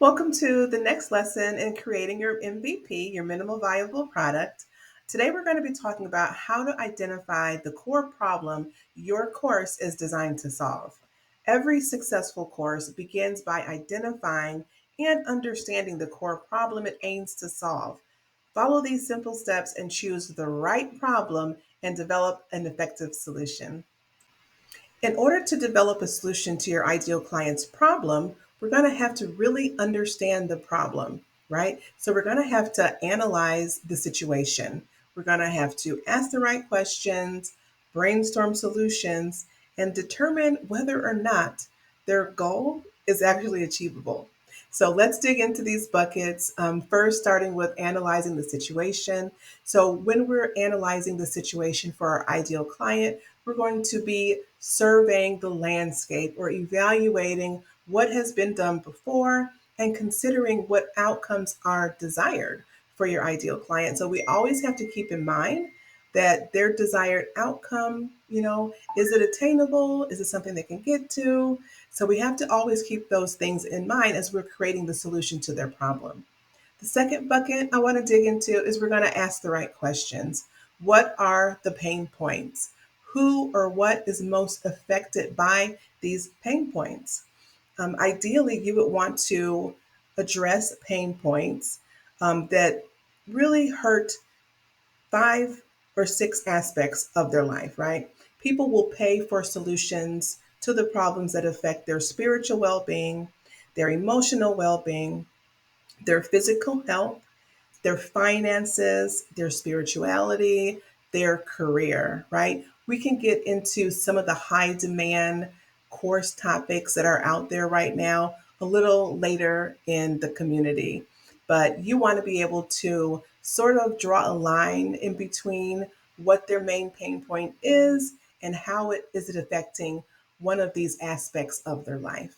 Welcome to the next lesson in creating your MVP, your minimal viable product. Today, we're going to be talking about how to identify the core problem your course is designed to solve. Every successful course begins by identifying and understanding the core problem it aims to solve. Follow these simple steps and choose the right problem and develop an effective solution. In order to develop a solution to your ideal client's problem, we're going to have to really understand the problem, right? So we're going to have to analyze the situation. We're going to have to ask the right questions, brainstorm solutions, and determine whether or not their goal is actually achievable. So let's dig into these buckets. First, starting with analyzing the situation. So, when we're analyzing the situation for our ideal client, we're going to be surveying the landscape or evaluating what has been done before and considering what outcomes are desired for your ideal client. So, we always have to keep in mind that their desired outcome, is it attainable? Is it something they can get to? So we have to always keep those things in mind as we're creating the solution to their problem. The second bucket I want to dig into is we're going to ask the right questions. What are the pain points? Who or what is most affected by these pain points? Ideally, you would want to address pain points that really hurt five or six aspects of their life, right? People will pay for solutions to the problems that affect their spiritual well being, their emotional well being, their physical health, their finances, their spirituality, their career, right? We can get into some of the high demand course topics that are out there right now a little later in the community. But you want to be able to sort of draw a line in between what their main pain point is and how it is it affecting one of these aspects of their life.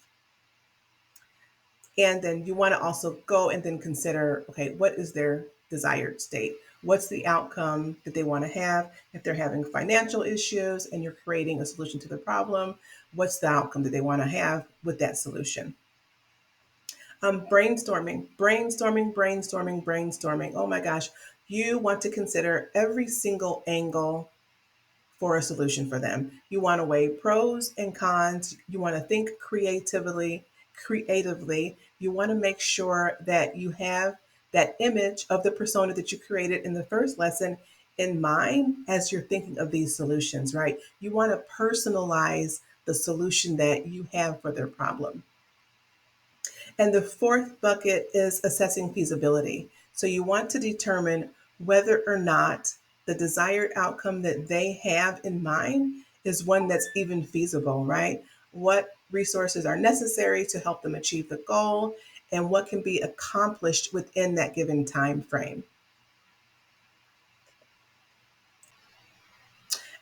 And then you want to also go and then consider, okay, what is their desired state? What's the outcome that they want to have? If they're having financial issues and you're creating a solution to the problem, what's the outcome that they want to have with that solution? Brainstorming. Oh my gosh. You want to consider every single angle for a solution for them. You want to weigh pros and cons. You want to think creatively. You want to make sure that you have that image of the persona that you created in the first lesson in mind as you're thinking of these solutions, right? You want to personalize the solution that you have for their problem. And the fourth bucket is assessing feasibility. So you want to determine whether or not the desired outcome that they have in mind is one that's even feasible, right? What resources are necessary to help them achieve the goal and what can be accomplished within that given time frame.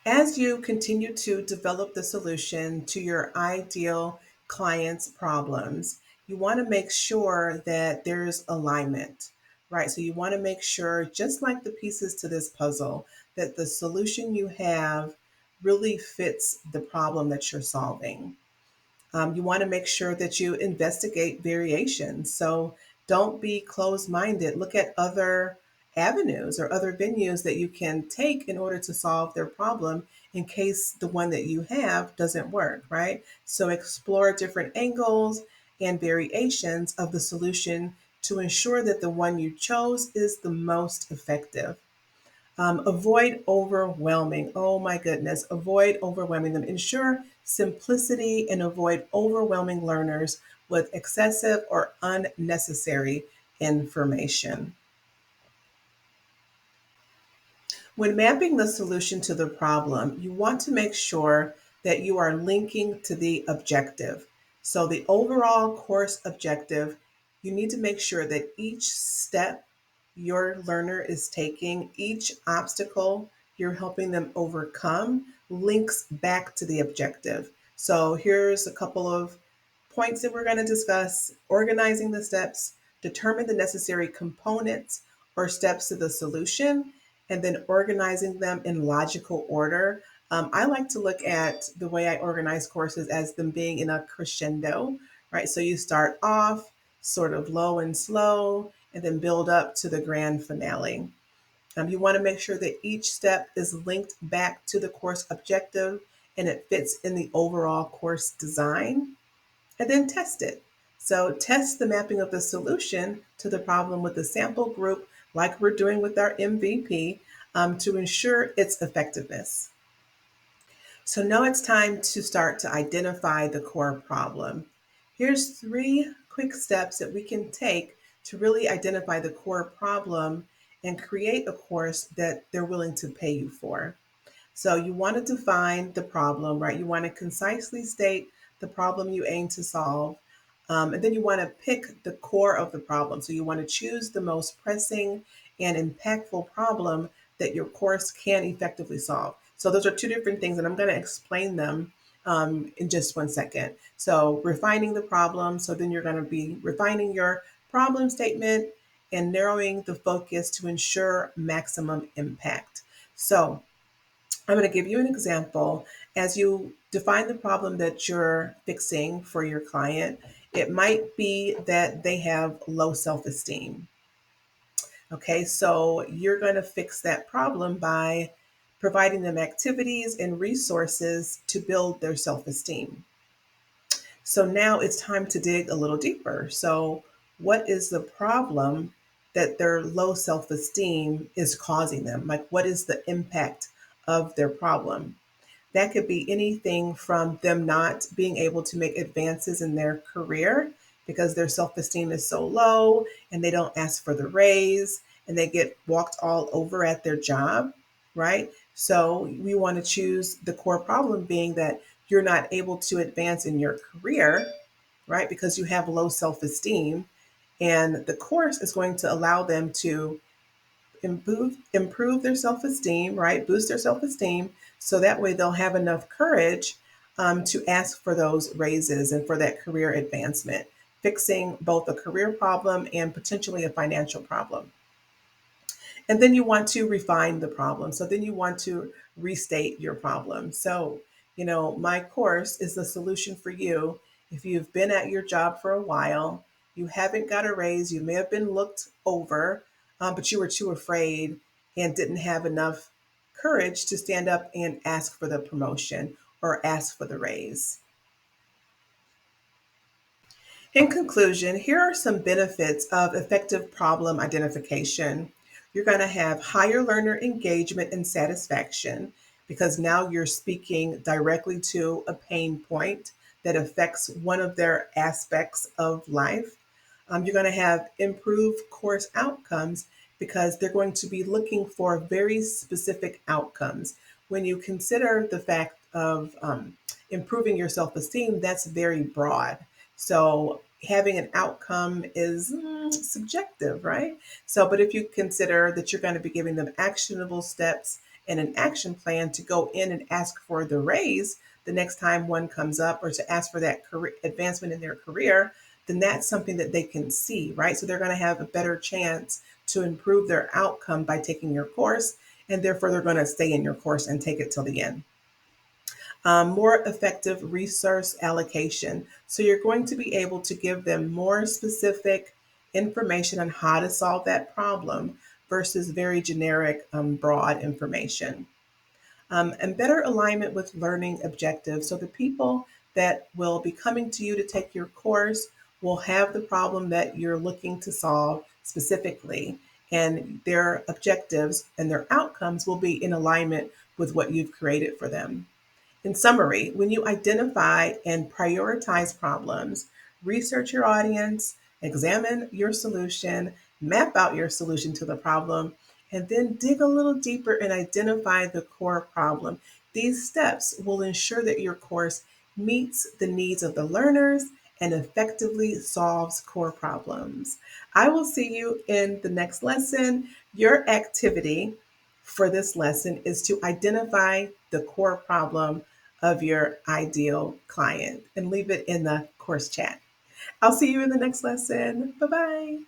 As you continue to develop the solution to your ideal client's problems, you want to make sure that there's alignment, right? So you want to make sure, just like the pieces to this puzzle, that the solution you have really fits the problem that you're solving. You want to make sure that you investigate variations. So don't be closed minded. Look at other avenues or other venues that you can take in order to solve their problem in case the one that you have doesn't work, right? So explore different angles and variations of the solution to ensure that the one you chose is the most effective. Avoid overwhelming. Oh my goodness. Avoid overwhelming them. Ensure simplicity and avoid overwhelming learners with excessive or unnecessary information. When mapping the solution to the problem, you want to make sure that you are linking to the objective. So, the overall course objective, you need to make sure that each step your learner is taking, each obstacle you're helping them overcome, links back to the objective. So, here's a couple of points that we're going to discuss: organizing the steps, determine the necessary components or steps to the solution, and then organizing them in logical order. I like to look at the way I organize courses as them being in a crescendo, right? So you start off sort of low and slow, and then build up to the grand finale. You want to make sure that each step is linked back to the course objective and it fits in the overall course design, and then test it. So test the mapping of the solution to the problem with the sample group, like we're doing with our MVP, to ensure its effectiveness. So now it's time to start to identify the core problem. Here's 3 quick steps that we can take to really identify the core problem and create a course that they're willing to pay you for. So you want to define the problem, right? You want to concisely state the problem you aim to solve. And then you want to pick the core of the problem. So you want to choose the most pressing and impactful problem that your course can effectively solve. So those are 2 different things, and I'm going to explain them in just 1 second. So refining the problem. So then you're going to be refining your problem statement and narrowing the focus to ensure maximum impact. So I'm going to give you an example. As you define the problem that you're fixing for your client, it might be that they have low self esteem. Okay, so you're going to fix that problem by providing them activities and resources to build their self esteem. So now it's time to dig a little deeper. So, what is the problem that their low self esteem is causing them? Like, what is the impact of their problem? That could be anything from them not being able to make advances in their career because their self esteem is so low and they don't ask for the raise and they get walked all over at their job, right? So we want to choose the core problem being that you're not able to advance in your career, right? Because you have low self esteem. And the course is going to allow them to improve their self-esteem, right? Boost their self-esteem, so that way they'll have enough courage to ask for those raises and for that career advancement, fixing both a career problem and potentially a financial problem. And then you want to refine the problem. So then you want to restate your problem. So, my course is the solution for you if you've been at your job for a while, you haven't got a raise, you may have been looked over, but you were too afraid and didn't have enough courage to stand up and ask for the promotion or ask for the raise. In conclusion, here are some benefits of effective problem identification. You're going to have higher learner engagement and satisfaction because now you're speaking directly to a pain point that affects one of their aspects of life. You're going to have improved course outcomes because they're going to be looking for very specific outcomes. When you consider the fact of improving your self esteem, that's very broad. So having an outcome is subjective, right? So, but if you consider that you're going to be giving them actionable steps and an action plan to go in and ask for the raise the next time one comes up or to ask for that career advancement in their career, then that's something that they can see, right? So they're going to have a better chance to improve their outcome by taking your course, and therefore they're going to stay in your course and take it till the end. More effective resource allocation. So you're going to be able to give them more specific information on how to solve that problem versus very generic, broad information. And better alignment with learning objectives. So the people that will be coming to you to take your course will have the problem that you're looking to solve specifically, and their objectives and their outcomes will be in alignment with what you've created for them. In summary, when you identify and prioritize problems, research your audience, examine your solution, map out your solution to the problem, and then dig a little deeper and identify the core problem. These steps will ensure that your course meets the needs of the learners and effectively solves core problems. I will see you in the next lesson. Your activity for this lesson is to identify the core problem of your ideal client and leave it in the course chat. I'll see you in the next lesson. Bye bye.